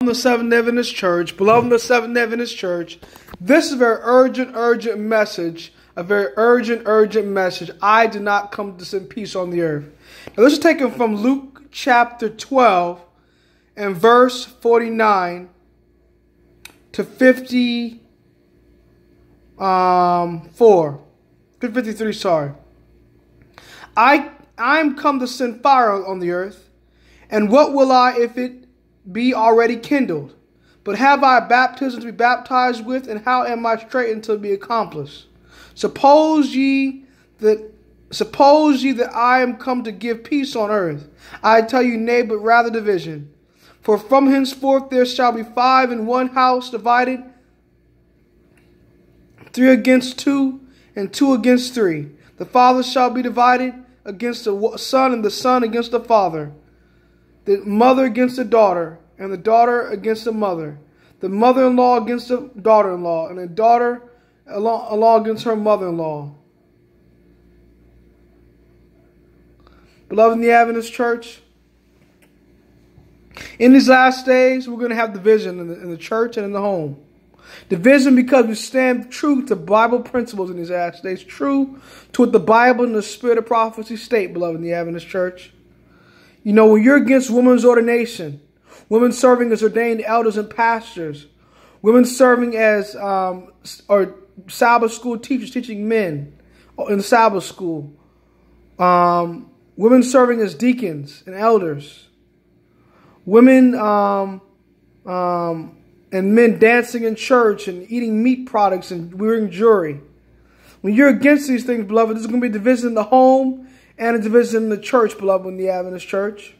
The Seventh Adventist Church, beloved the Seventh Adventist Church, this is a very urgent message. A very urgent message. I did not come to send peace on the earth. Now, this is taken from Luke chapter 12 and verse 49 to 53, sorry. I'm come to send fire on the earth, and what will I if it be already kindled? But have I baptism to be baptized with, and how am I straitened to be accomplished? Suppose ye that I am come to give peace on earth. I tell you, nay, but rather division. For from henceforth there shall be 5 in one house divided, 3 against 2, and 2 against 3. The father shall be divided against the son, and the son against the father. The mother against the daughter, and the daughter against the mother. The mother-in-law against the daughter-in-law, and the daughter-in-law against her mother-in-law. Beloved in the Adventist Church, in these last days, we're going to have division in the church and in the home. Division because we stand true to Bible principles in these last days, true to what the Bible and the Spirit of prophecy state, beloved in the Adventist Church. You know, when you're against women's ordination, women serving as ordained elders and pastors, women serving as or Sabbath school teachers teaching men in Sabbath school, women serving as deacons and elders, women and men dancing in church and eating meat products and wearing jewelry. When you're against these things, beloved, there's going to be a division in the home and a division in the church, beloved, in the Adventist Church.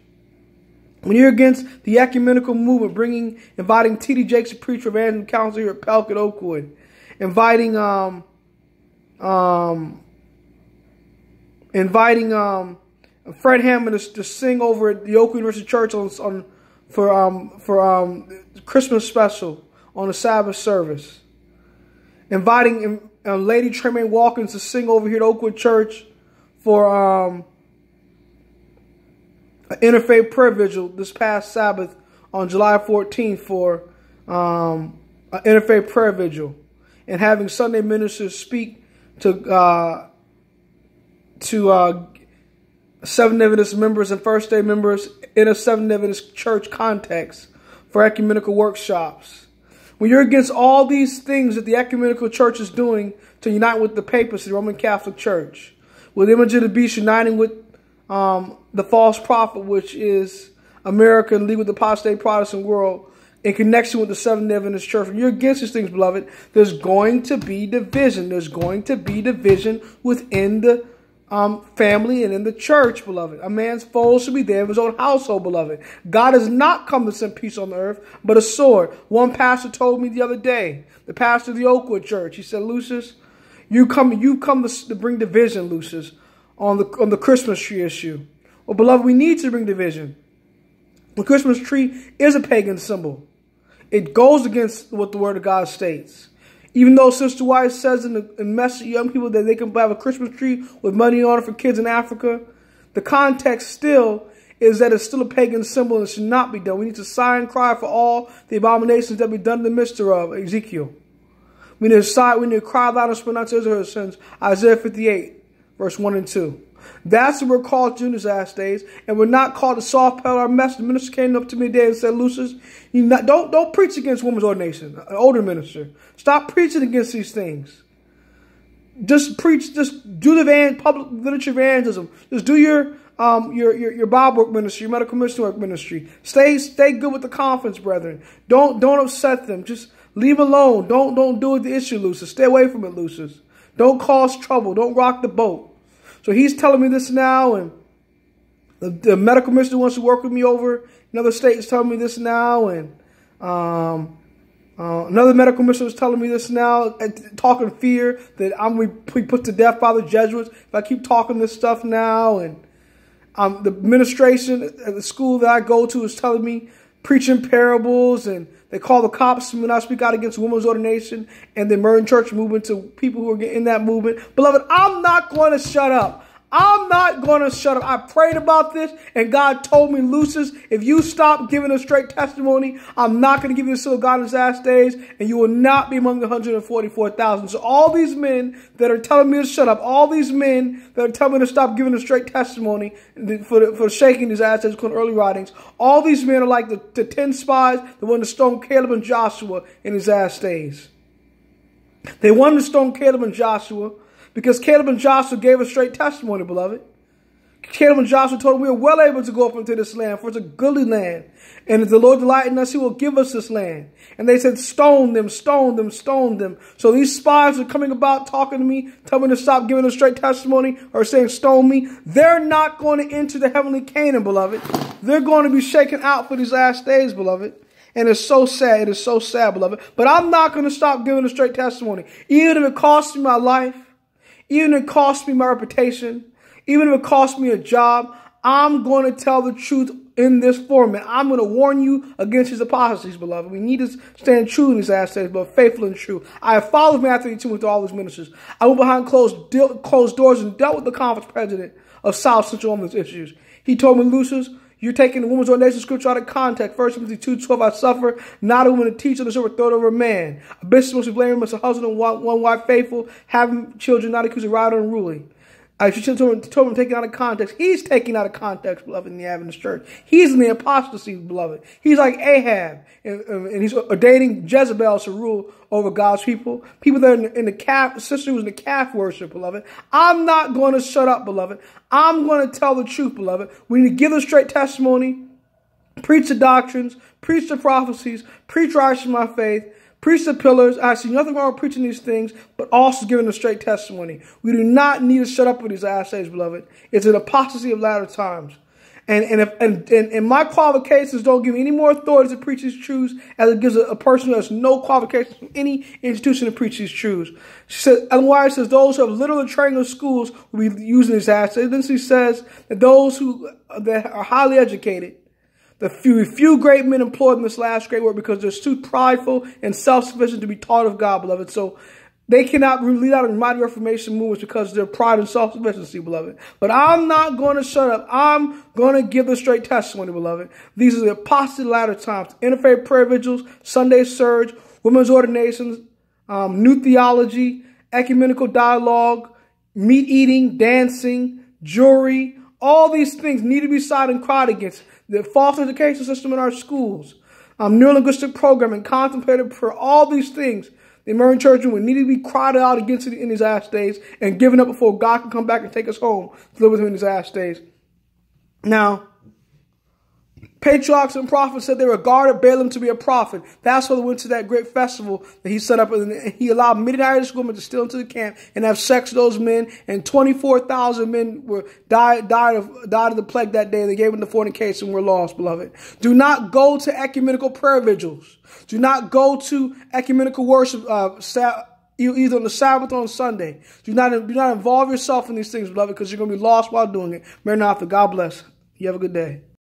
When you're against the ecumenical movement, inviting T.D. Jakes to preach for Evangelism Council here at Pelican Oakwood, inviting Fred Hammond to sing over at the Oakwood University Church for Christmas special on the Sabbath service, inviting Lady Tremaine Watkins to sing over here at Oakwood Church for an interfaith prayer vigil this past Sabbath on July 14th for an interfaith prayer vigil, and having Sunday ministers speak to Seventh Adventist members and First Day members in a Seventh Adventist church context for ecumenical workshops. When you're against all these things that the ecumenical church is doing to unite with the papacy, the Roman Catholic Church, with the image of the beast uniting with the false prophet, which is America, and league with the apostate Protestant world in connection with the Seventh Adventist Church. When you're against these things, beloved, there's going to be division. There's going to be division within the family and in the church, beloved. A man's foes should be there of his own household, beloved. God has not come to send peace on the earth, but a sword. One pastor told me the other day, the pastor of the Oakwood Church, he said, Lucius, you come to bring division, Lucius, on the Christmas tree issue. Well, beloved, we need to bring division. The Christmas tree is a pagan symbol. It goes against what the Word of God states. Even though Sister White says in the message to young people that they can have a Christmas tree with money on it for kids in Africa, the context still is that it's still a pagan symbol and it should not be done. We need to sigh and cry for all the abominations that be done in the midst of Ezekiel. We need to cry loud and spit out to Israel's sins. Isaiah 58, verse 1 and 2. That's what we're called to in these last days, and we're not called to soft pedal our message. The minister came up to me today and said, Lucius, don't preach against women's ordination, an older minister. Stop preaching against these things. Just preach, just do the public literature evangelism. Just do your Bible work ministry, your medical mission work ministry. Stay good with the conference, brethren. Don't upset them. Just leave alone. Don't do it the issue, Lucius. Stay away from it, Lucius. Don't cause trouble. Don't rock the boat. So he's telling me this now, and the medical minister wants to work with me over in other states telling me this now, and another medical minister was telling me this now, talking fear that I'm going to be put to death by the Jesuits if I keep talking this stuff now, and the administration at the school that I go to is telling me preaching parables, and they call the cops when I speak out against women's ordination and the emerging church movement to people who are in that movement. Beloved, I'm not going to shut up. I'm not going to shut up. I prayed about this, and God told me, Lucius, if you stop giving a straight testimony, I'm not going to give you the seal of God in his last days, and you will not be among the 144,000. So all these men that are telling me to shut up, all these men that are telling me to stop giving a straight testimony for shaking these assets, according to early writings, all these men are like the 10 spies that wanted to stone Caleb and Joshua in his last days. They wanted to stone Caleb and Joshua because Caleb and Joshua gave a straight testimony, beloved. Caleb and Joshua told them, we are well able to go up into this land, for it's a goodly land. And if the Lord delight in us, he will give us this land. And they said, stone them, stone them, stone them. So these spies are coming about talking to me, telling me to stop giving a straight testimony or saying stone me. They're not going to enter the heavenly Canaan, beloved. They're going to be shaken out for these last days, beloved. And it's so sad. It is so sad, beloved. But I'm not going to stop giving a straight testimony. Even if it costs me my life, even if it costs me my reputation, even if it costs me a job, I'm going to tell the truth in this format. I'm going to warn you against his apostasy, beloved. We need to stand true in these last days, but faithful and true. I have followed Matthew 18 with all these ministers. I went behind closed doors and dealt with the conference president of South Central on these issues. He told me, Lucius, you're taking the woman's ordination scripture out of context. 1 Timothy 2:12, I suffer not a woman to teach, unless overthrown over a man. A bishop must be blamed, must a husband and one wife faithful, having children, not accused of right or unruly. She told him taking out of context. He's taking out of context, beloved, in the Adventist church. He's in the apostasy, beloved. He's like Ahab, and he's ordaining Jezebel to rule over God's people. People that are in the calf, sister who's in the calf worship, beloved. I'm not going to shut up, beloved. I'm going to tell the truth, beloved. We need to give the straight testimony, preach the doctrines, preach the prophecies, preach righteousness in my faith, preach the pillars. I see nothing wrong with preaching these things, but also giving a straight testimony. We do not need to shut up with these last days, beloved. It's an apostasy of latter times. And my qualifications don't give me any more authority to preach these truths as it gives a person who has no qualifications from any institution to preach these truths. She said, and why it says those who have literal training in schools will be using these assets. Then she says that those that are highly educated, the few great men employed in this last great work because they're too prideful and self-sufficient to be taught of God, beloved. So they cannot lead out in mighty Reformation movements because of their pride and self-sufficiency, beloved. But I'm not going to shut up. I'm going to give the straight testimony, beloved. These are the apostate latter times. Interfaith prayer vigils, Sunday surge, women's ordinations, new theology, ecumenical dialogue, meat eating, dancing, jewelry. All these things need to be cited and cried against. The false education system in our schools, neurolinguistic programming, contemplative prayer, all these things, the emerging church would need to be cried out against it in these last days and given up before God can come back and take us home to live with him in these last days. Now, patriarchs and prophets said they regarded Balaam to be a prophet. That's why they went to that great festival that he set up. And he allowed Midianitish women to steal into the camp and have sex with those men. And 24,000 men died of the plague that day. They gave them the fornication and were lost, beloved. Do not go to ecumenical prayer vigils. Do not go to ecumenical worship either on the Sabbath or on Sunday. Do not involve yourself in these things, beloved, because you're going to be lost while doing it. Maranatha, God bless. You have a good day.